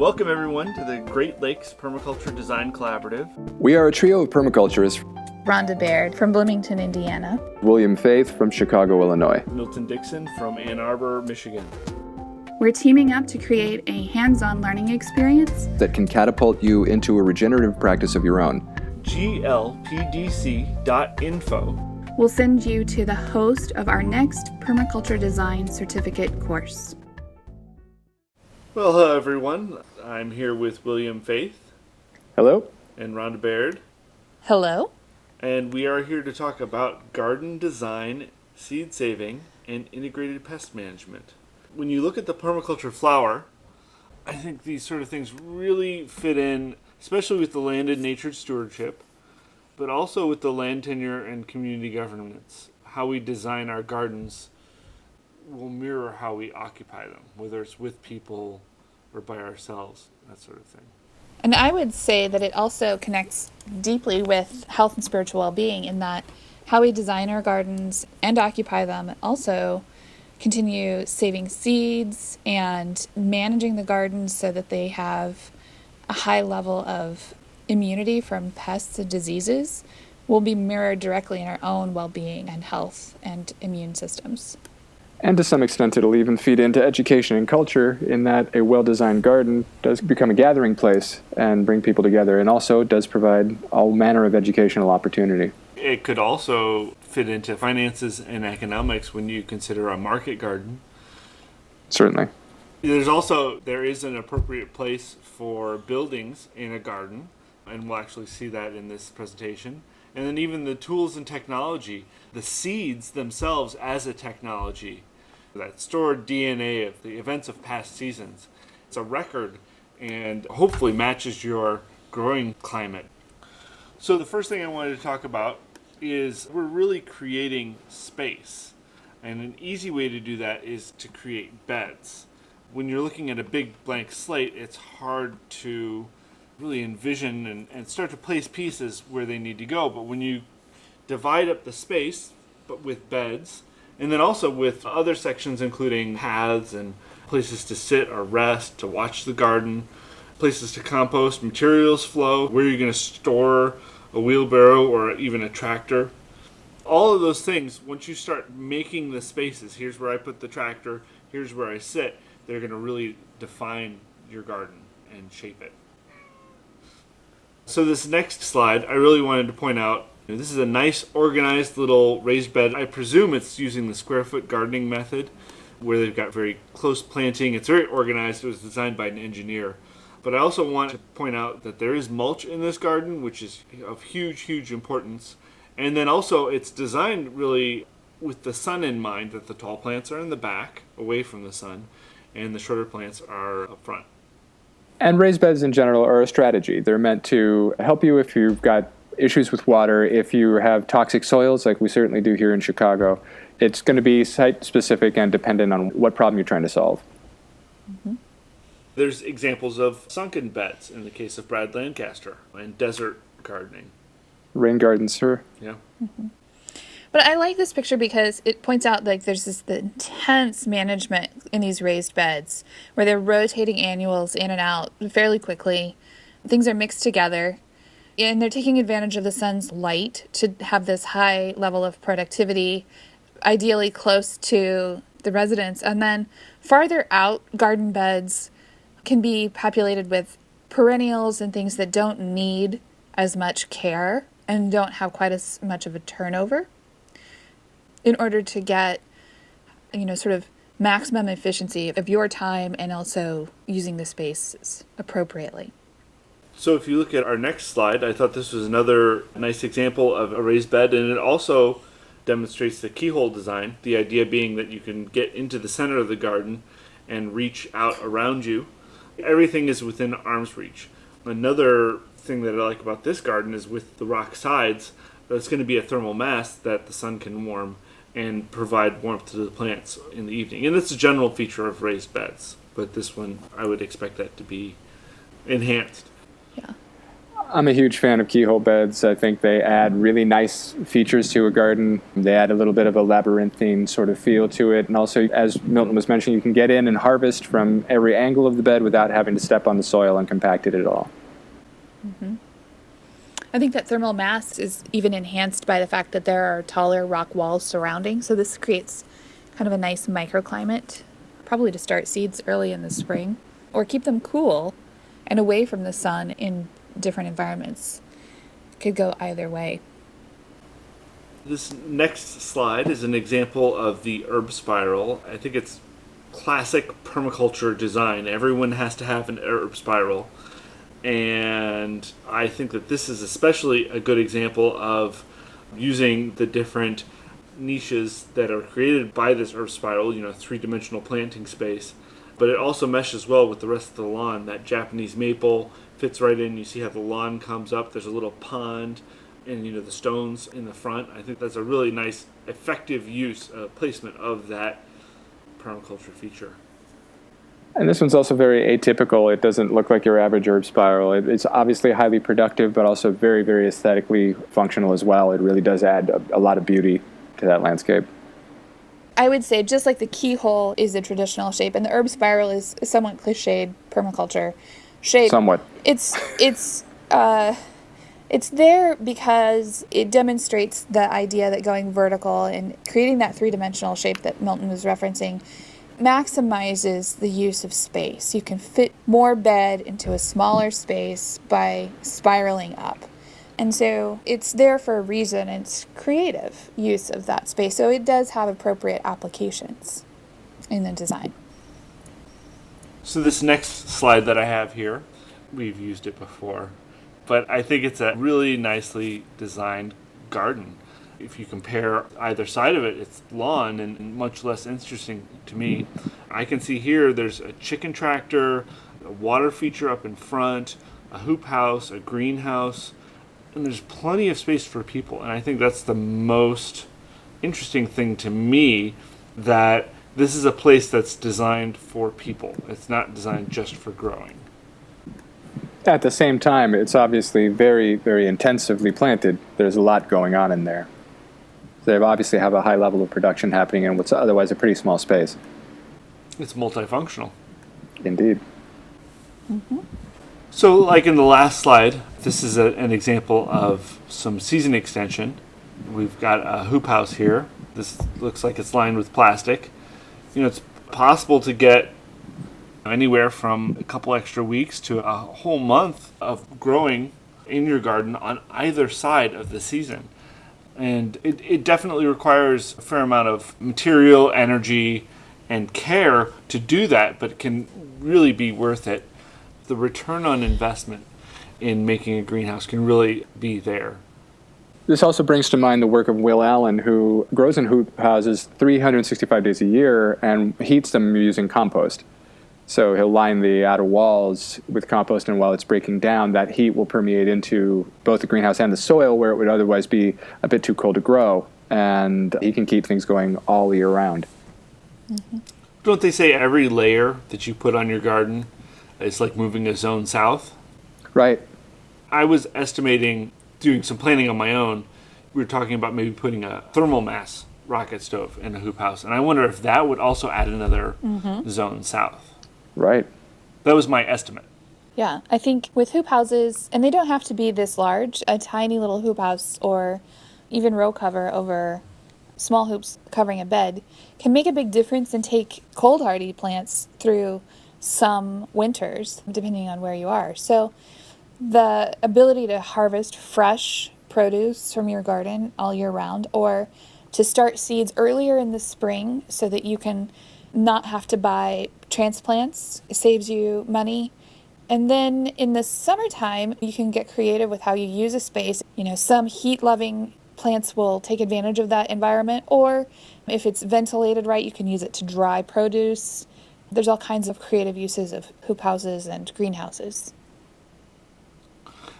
Welcome everyone to the Great Lakes Permaculture Design Collaborative. We are a trio of permaculturists. Rhonda Baird from Bloomington, Indiana. William Faith from Chicago, Illinois. Milton Dixon from Ann Arbor, Michigan. We're teaming up to create a hands-on learning experience that can catapult you into a regenerative practice of your own. glpdc.info will send you to the host of our next Permaculture Design Certificate course. Well, hello everyone. I'm here with William Faith. Hello. And Rhonda Baird. Hello. And we are here to talk about garden design, seed saving, and integrated pest management. When you look at the permaculture flower, I think these sort of things really fit in, especially with the land and nature stewardship, but also with the land tenure and community governance. How we design our gardens will mirror how we occupy them, whether it's with people or by ourselves, that sort of thing. And I would say that it also connects deeply with health and spiritual well-being in that how we design our gardens and occupy them also continue saving seeds and managing the gardens so that they have a high level of immunity from pests and diseases will be mirrored directly in our own well-being and health and immune systems. And to some extent, it'll even feed into education and culture in that a well-designed garden does become a gathering place and bring people together, and also does provide all manner of educational opportunity. It could also fit into finances and economics when you consider a market garden. Certainly. There is an appropriate place for buildings in a garden, and we'll actually see that in this presentation. And then even the tools and technology, the seeds themselves as a technology, that stored DNA of the events of past seasons. It's a record and hopefully matches your growing climate. So the first thing I wanted to talk about is we're really creating space. And an easy way to do that is to create beds. When you're looking at a big blank slate, it's hard to really envision and start to place pieces where they need to go. But when you divide up the space, but with beds, and then also with other sections including paths and places to sit or rest, to watch the garden, places to compost, materials flow, where you're going to store a wheelbarrow or even a tractor. All of those things, once you start making the spaces, here's where I put the tractor, here's where I sit, they're going to really define your garden and shape it. So this next slide, I really wanted to point out, this is a nice organized little raised bed. I presume it's using the square foot gardening method where they've got very close planting. It's very organized. It was designed by an engineer. But I also want to point out that there is mulch in this garden, which is of huge, huge importance. And then also it's designed really with the sun in mind, that the tall plants are in the back, away from the sun, and the shorter plants are up front. And raised beds in general are a strategy. They're meant to help you if you've got issues with water, if you have toxic soils, like we certainly do here in Chicago. It's going to be site-specific and dependent on what problem you're trying to solve. Mm-hmm. There's examples of sunken beds in the case of Brad Lancaster and desert gardening. Rain gardens, sir. Yeah. Mm-hmm. But I like this picture because it points out like there's the intense management in these raised beds where they're rotating annuals in and out fairly quickly. Things are mixed together and they're taking advantage of the sun's light to have this high level of productivity, ideally close to the residents. And then farther out, garden beds can be populated with perennials and things that don't need as much care and don't have quite as much of a turnover, in order to get, sort of maximum efficiency of your time and also using the spaces appropriately. So if you look at our next slide, I thought this was another nice example of a raised bed, and it also demonstrates the keyhole design, the idea being that you can get into the center of the garden and reach out around you. Everything is within arm's reach. Another thing that I like about this garden is with the rock sides, it's going to be a thermal mass that the sun can warm and provide warmth to the plants in the evening. And it's a general feature of raised beds, but this one I would expect that to be enhanced. Yeah. I'm a huge fan of keyhole beds. I think they add really nice features to a garden. They add a little bit of a labyrinthine sort of feel to it. And also, as Milton was mentioning, you can get in and harvest from every angle of the bed without having to step on the soil and compact it at all. Mm-hmm. I think that thermal mass is even enhanced by the fact that there are taller rock walls surrounding. So this creates kind of a nice microclimate, probably to start seeds early in the spring, or keep them cool and away from the sun in different environments. Could go either way. This next slide is an example of the herb spiral. I think it's classic permaculture design. Everyone has to have an herb spiral. And I think that this is especially a good example of using the different niches that are created by this herb spiral, three-dimensional planting space. But it also meshes well with the rest of the lawn. That Japanese maple fits right in. You see how the lawn comes up. There's a little pond and, the stones in the front. I think that's a really nice, effective placement of that permaculture feature. And this one's also very atypical. It doesn't look like your average herb spiral. It's obviously highly productive, but also very, very aesthetically functional as well. It really does add a lot of beauty to that landscape. I would say just like the keyhole is a traditional shape and the herb spiral is somewhat cliched permaculture shape. Somewhat. It's there because it demonstrates the idea that going vertical and creating that three-dimensional shape that Milton was referencing maximizes the use of space. You can fit more bed into a smaller space by spiraling up. And so it's there for a reason. It's creative use of that space. So it does have appropriate applications in the design. So this next slide that I have here, we've used it before, but I think it's a really nicely designed garden. If you compare either side of it, it's lawn and much less interesting to me. I can see here there's a chicken tractor, a water feature up in front, a hoop house, a greenhouse, and there's plenty of space for people. And I think that's the most interesting thing to me, that this is a place that's designed for people. It's not designed just for growing. At the same time, it's obviously very, very intensively planted. There's a lot going on in there. They obviously have a high level of production happening in what's otherwise a pretty small space. It's multifunctional. Indeed. Mm-hmm. So like in the last slide, this is an example of some season extension. We've got a hoop house here. This looks like it's lined with plastic. It's possible to get anywhere from a couple extra weeks to a whole month of growing in your garden on either side of the season. And it definitely requires a fair amount of material, energy, and care to do that, but it can really be worth it. The return on investment in making a greenhouse can really be there. This also brings to mind the work of Will Allen, who grows in hoop houses 365 days a year and heats them using compost. So he'll line the outer walls with compost, and while it's breaking down, that heat will permeate into both the greenhouse and the soil where it would otherwise be a bit too cold to grow. And he can keep things going all year round. Mm-hmm. Don't they say every layer that you put on your garden is like moving a zone south? Right. I was estimating, doing some planning on my own, we were talking about maybe putting a thermal mass rocket stove in a hoop house. And I wonder if that would also add another zone south. Right. That was my estimate. Yeah, I think with hoop houses, and they don't have to be this large, a tiny little hoop house or even row cover over small hoops covering a bed can make a big difference and take cold hardy plants through some winters, depending on where you are. So the ability to harvest fresh produce from your garden all year round, or to start seeds earlier in the spring so that you can not have to buy transplants, it saves you money. And then in the summertime, you can get creative with how you use a space. Some heat-loving plants will take advantage of that environment, or if it's ventilated right, you can use it to dry produce. There's all kinds of creative uses of hoop houses and greenhouses.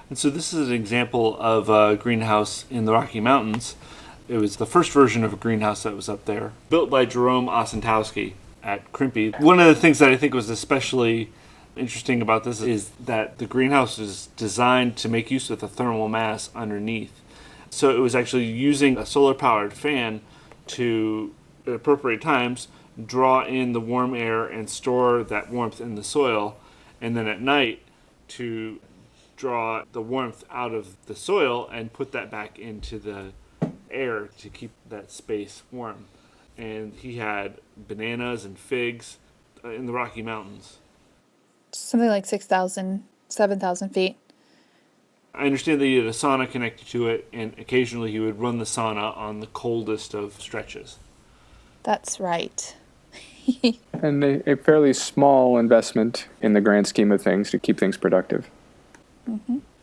And so this is an example of a greenhouse in the Rocky Mountains. It was the first version of a greenhouse that was up there, built by Jerome Osentowski at Crimpy. One of the things that I think was especially Interesting about this is that the greenhouse is designed to make use of the thermal mass underneath. So it was actually using a solar-powered fan to, at appropriate times, draw in the warm air and store that warmth in the soil, and then at night to draw the warmth out of the soil and put that back into the air to keep that space warm. And he had bananas and figs in the Rocky Mountains. Something like 6,000, 7,000 feet. I understand that he had a sauna connected to it, and occasionally he would run the sauna on the coldest of stretches. That's right. And a fairly small investment in the grand scheme of things to keep things productive.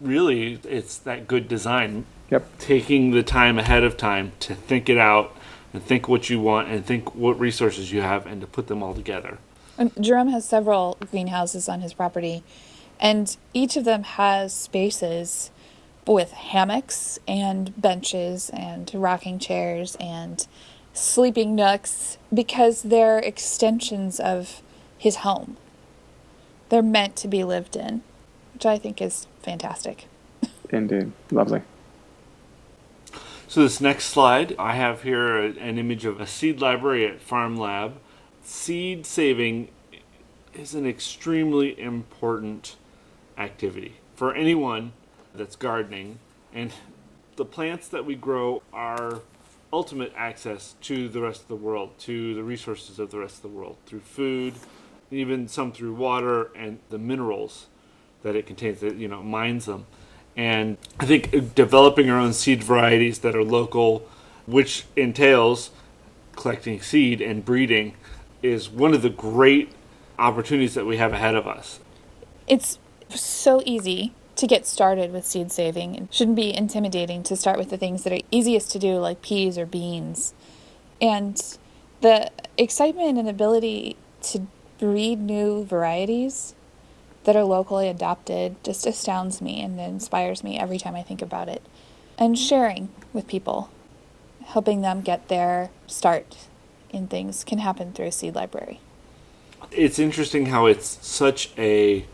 Really, it's that good design. Yep. Taking the time ahead of time to think it out and think what you want and think what resources you have and to put them all together. And Jerome has several greenhouses on his property, and each of them has spaces with hammocks and benches and rocking chairs and sleeping nooks because they're extensions of his home. They're meant to be lived in, which I think is fantastic. Indeed. Lovely. So this next slide, I have here an image of a seed library at Farm Lab. Seed saving is an extremely important activity for anyone that's gardening, and the plants that we grow are ultimate access to the rest of the world, to the resources of the rest of the world, through food, even some through water and the minerals that it contains, that mines them. And I think developing our own seed varieties that are local, which entails collecting seed and breeding, is one of the great opportunities that we have ahead of us. It's so easy to get started with seed saving. It shouldn't be intimidating to start with the things that are easiest to do, like peas or beans. And the excitement and ability to breed new varieties that are locally adopted just astounds me and inspires me every time I think about it. And sharing with people, helping them get their start in things, can happen through a seed library. It's interesting how it's such a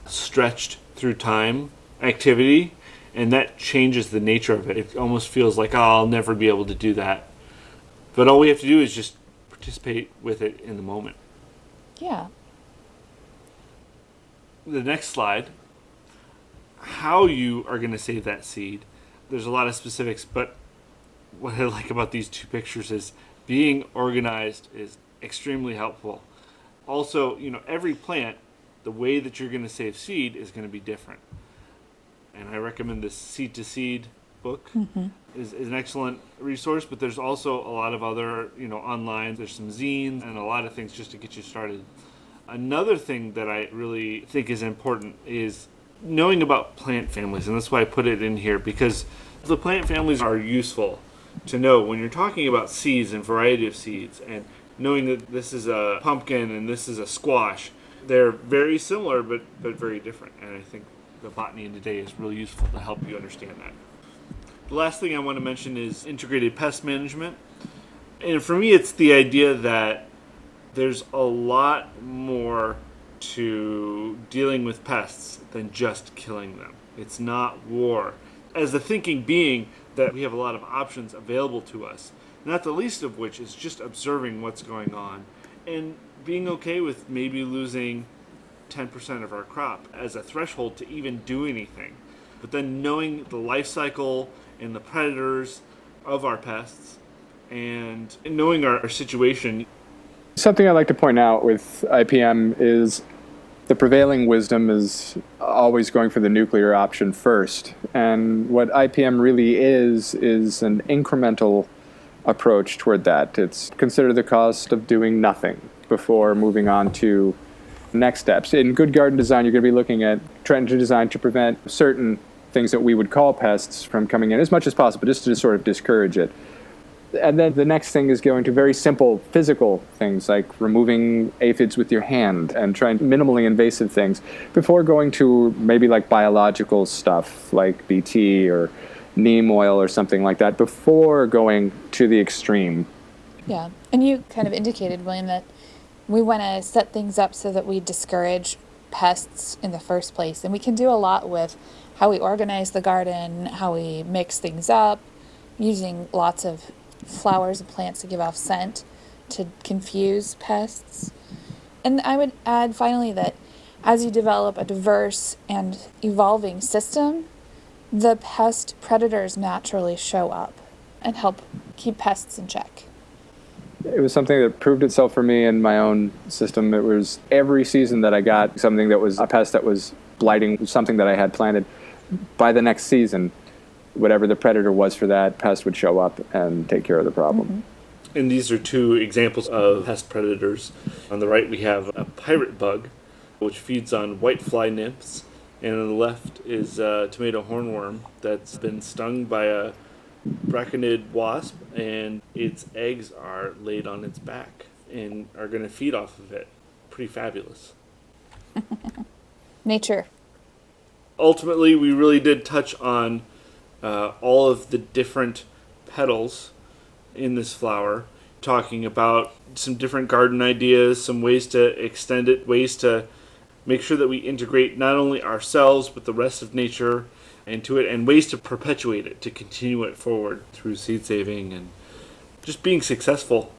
stretched through time activity, and that changes the nature of it. It almost feels like, I'll never be able to do that. But all we have to do is just participate with it in the moment. Yeah. The next slide, how you are going to save that seed. There's a lot of specifics, but what I like about these two pictures is being organized is extremely helpful. Also, every plant, the way that you're going to save seed is going to be different. And I recommend this Seed to Seed book is an excellent resource, but there's also a lot of other, online. There's some zines and a lot of things just to get you started. Another thing that I really think is important is knowing about plant families, and that's why I put it in here, because the plant families are useful to know when you're talking about seeds and variety of seeds, and knowing that this is a pumpkin and this is a squash. They're very similar, but very different, and I think the botany in today is really useful to help you understand that. The last thing I want to mention is integrated pest management. And for me, it's the idea that there's a lot more to dealing with pests than just killing them. It's not war. As the thinking being that we have a lot of options available to us, not the least of which is just observing what's going on and being okay with maybe losing 10% of our crop as a threshold to even do anything. But then knowing the life cycle and the predators of our pests and knowing our situation. Something I'd like to point out with IPM is the prevailing wisdom is always going for the nuclear option first. And what IPM really is an incremental approach toward that. It's consider the cost of doing nothing before moving on to next steps. In good garden design, you're going to be looking at trying to design to prevent certain things that we would call pests from coming in as much as possible, just to sort of discourage it. And then the next thing is going to very simple physical things like removing aphids with your hand and trying minimally invasive things before going to maybe like biological stuff like BT or neem oil or something like that before going to the extreme. Yeah. And you kind of indicated, William, that we want to set things up so that we discourage pests in the first place. And we can do a lot with how we organize the garden, how we mix things up, using lots of flowers and plants to give off scent to confuse pests. And I would add finally that as you develop a diverse and evolving system, the pest predators naturally show up and help keep pests in check. It was something that proved itself for me in my own system. It was every season that I got something that was a pest that was blighting something that I had planted. By the next season, whatever the predator was for that pest would show up and take care of the problem. Mm-hmm. And these are two examples of pest predators. On the right, we have a pirate bug, which feeds on white fly nymphs. And on the left is a tomato hornworm that's been stung by a braconid wasp, and its eggs are laid on its back and are going to feed off of it. Pretty fabulous. Nature. Ultimately, we really did touch on all of the different petals in this flower, talking about some different garden ideas, some ways to extend it, ways to make sure that we integrate not only ourselves but the rest of nature into it, and ways to perpetuate it, to continue it forward through seed saving and just being successful